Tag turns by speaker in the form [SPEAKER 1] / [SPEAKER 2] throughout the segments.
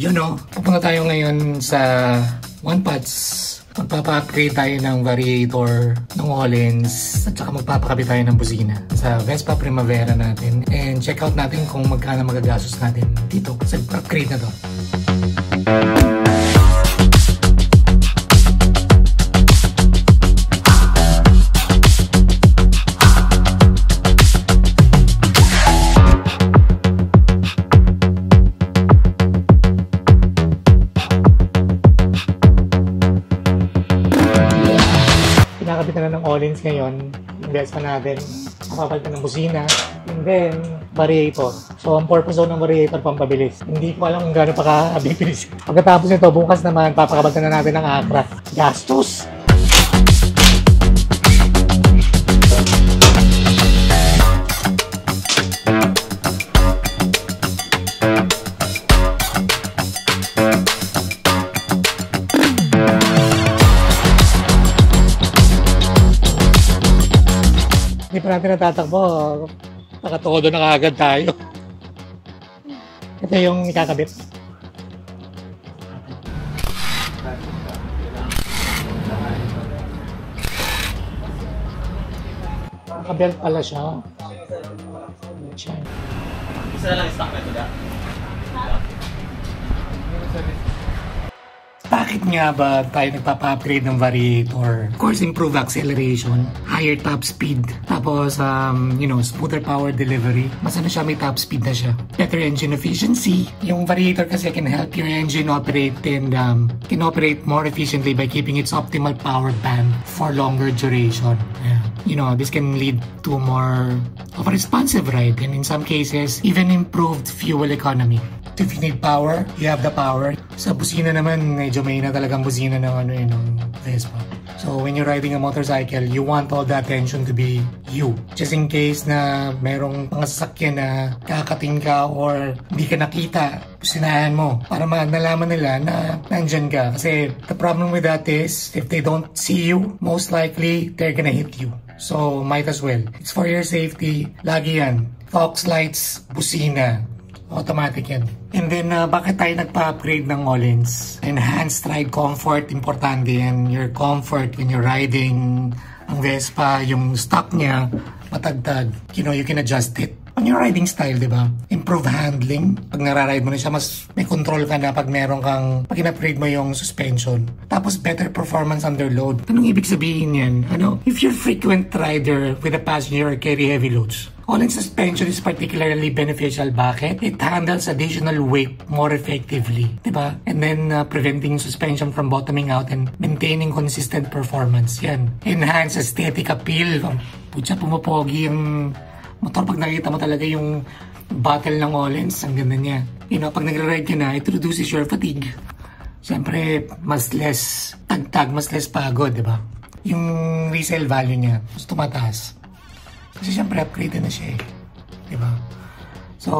[SPEAKER 1] You know, pupunta tayo ngayon sa One Pots. Magpapa-upgrade tayo ng variator ng Ohlins at saka magpapakabit tayo ng busina sa Vespa Primavera natin. And check out natin kung magkano magagastos natin dito sa upgrade na to. Pinakabitan na ng Ohlins ngayon, yung Vespa natin, makapalitan ng busina, and then variator. So ang purpose ng variator, pampabilis. Hindi ko alam kung gaano pa ka-bibilis. Pagkatapos nito, bukas naman, papakabalitan na natin ng Acra. Gastos! Hindi pa natin natatakbo, nakatodo na kaagad tayo. Ito yung ikakabit. Nakabelt pala siya.
[SPEAKER 2] Isa na lang stock na ito da?
[SPEAKER 1] Bakit nga ba tayo nagpapa-upgrade ng variator? Of course, improve acceleration, higher top speed, tapos, smoother power delivery. Mas siya, may top speed na siya. Better engine efficiency. Yung variator kasi can help your engine operate and can operate more efficiently by keeping its optimal power band for longer duration. Yeah. You know, this can lead to more of a responsive ride and in some cases, even improved fuel economy. If you need power, you have the power. Sa busina naman, medyo may na talagang busina ng Vespa. So when you're riding a motorcycle, you want all the attention to be you. Just in case na merong mga sasakyan na kakating ka or hindi ka nakita, businahan mo para nalaman nila na nandyan ka. Kasi the problem with that is, if they don't see you, most likely, they're gonna hit you. So might as well. It's for your safety. Lagi yan. Faux lights, busina. Automatic yan. And then, bakit tayo nagpa-upgrade ng Ohlins? Enhanced ride comfort, importante yan. Your comfort when you're riding ang Vespa, yung stock niya, matagtag. You know, you can adjust it. On your riding style, di ba? Improve handling. Pag nararide mo na siya, mas may control ka na pag meron kang, pag in-upgrade mo yung suspension. Tapos, better performance under load. Anong ibig sabihin yan? If you're frequent rider with a passenger or carry heavy loads, Ohlins suspension is particularly beneficial. Bakit? It handles additional weight more effectively, diba? And then preventing suspension from bottoming out and maintaining consistent performance. Yan. Enhance aesthetic appeal. Putya, pumapogi yung motor. Pag nakita mo talaga yung battle ng Ohlins, ang ganda niya. Pag nagre-ride ka na, it reduces your fatigue. Siyempre, mas less tagtag, mas less pagod, diba? Yung resale value niya, mas tumataas. Kasi siyempre upgrade na siya eh. Diba? So,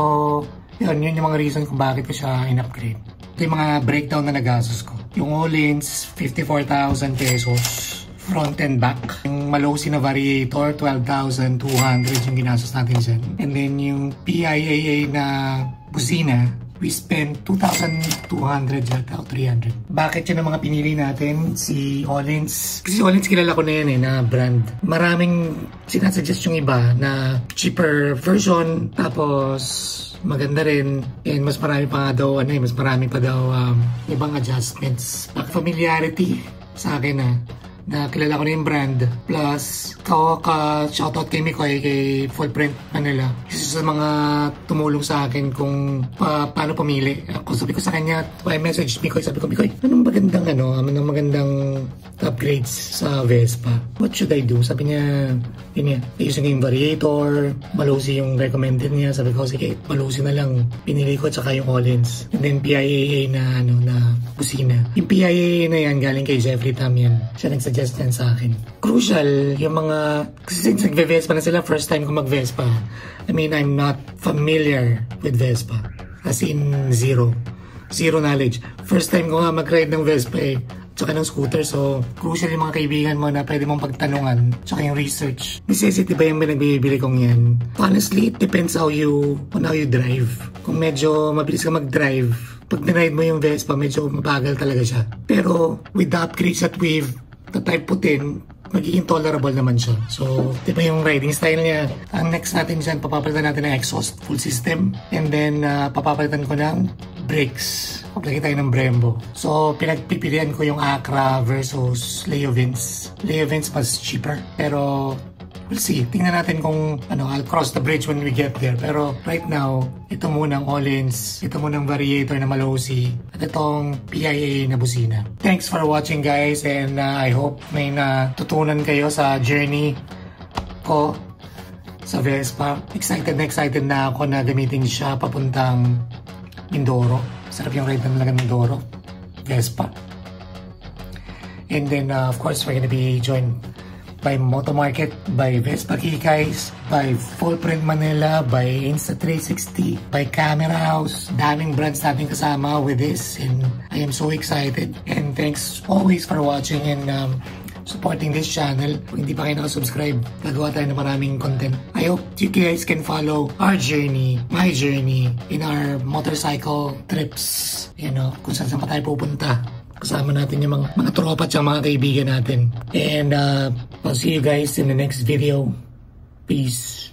[SPEAKER 1] yun yung mga reason kung bakit ko siya in-upgrade. Ito yung mga breakdown na nagastos ko. Yung Ohlins, 54,000 pesos. Front and back. Yung Malossi na variator, 12,200 yung ginastos natin dyan. And then yung PIAA na busina, we spent 2,200 yata o 300. Bakit yun ang mga pinili natin? Si Ohlins. Kasi Ohlins kilala ko na yan na brand. Maraming sinasuggest yung iba na cheaper version. Tapos maganda rin. And mas marami pa nga daw, mas marami pa daw ibang adjustments. Familiarity sa akin na kilala ko na yung brand. Plus, shoutout kay Mikoy, kay Fullprint Manila. Isa sa mga tumulong sa akin kung paano pumili. Ako sabi ko sa kanya, I message Mikoy, sabi ko, Mikoy, anong magandang upgrades sa Vespa? What should I do? Sabi niya, ayusin yung variator, Malossi yung recommended niya. Sabi ko, sige, Malossi na lang. Pinili ko at saka yung Ohlins. And then PIAA na busina. Yung PIAA na yan, galing kay Jeffrey Tam yan. Siya nagsuggest yan sa akin. Crucial, yung mga, kasi since nagve-Vespa na sila, first time ko mag-Vespa. I'm not familiar with Vespa. As in, zero knowledge. First time ko nga mag-ride ng Vespa tsaka ng scooter. So, crucial yung mga kaibigan mo na pwede mong pagtanungan, tsaka yung research. Necessity ba yung pinagbibili kong yan? Honestly, it depends on how you drive. Kung medyo mabilis ka mag-drive, pag dinride mo yung Vespa, medyo mabagal talaga siya. Pero, with the upgrades that we've na-type putin, magiging tolerable naman siya. So, di ba yung riding style niya? Ang next natin dyan, papapalitan natin ng exhaust, full system. And then, papapalitan ko ng brakes. Paglagay tayo ng Brembo. So, pinagpipilian ko yung Acra versus Leo Vince. Leo Vince mas cheaper. Pero, we'll see. Tingnan natin kung I'll cross the bridge when we get there. Pero right now, ito munang Öhlins, ito munang variator na Malosey, at itong PIA na busina. Thanks for watching guys, and I hope may natutunan kayo sa journey ko sa Vespa. Excited na ako na gamitin siya papuntang Mindoro. Sarap yung ride na talaga Mindoro. Vespa. And then of course, we're gonna be joined by Moto Market, by Vespa Kikays, by Fullprint Manila, by Insta360, by Camera House. Daming brands natin kasama with this, and I am so excited. And thanks always for watching and supporting this channel. Kung hindi pa kayo nakasubscribe, gagawa tayo ng maraming content. I hope you guys can follow our journey, my journey, in our motorcycle trips. Kung saan pa tayo pupunta. Kasama natin yung mga tropa at mga kaibigan natin. And I'll see you guys in the next video. Peace.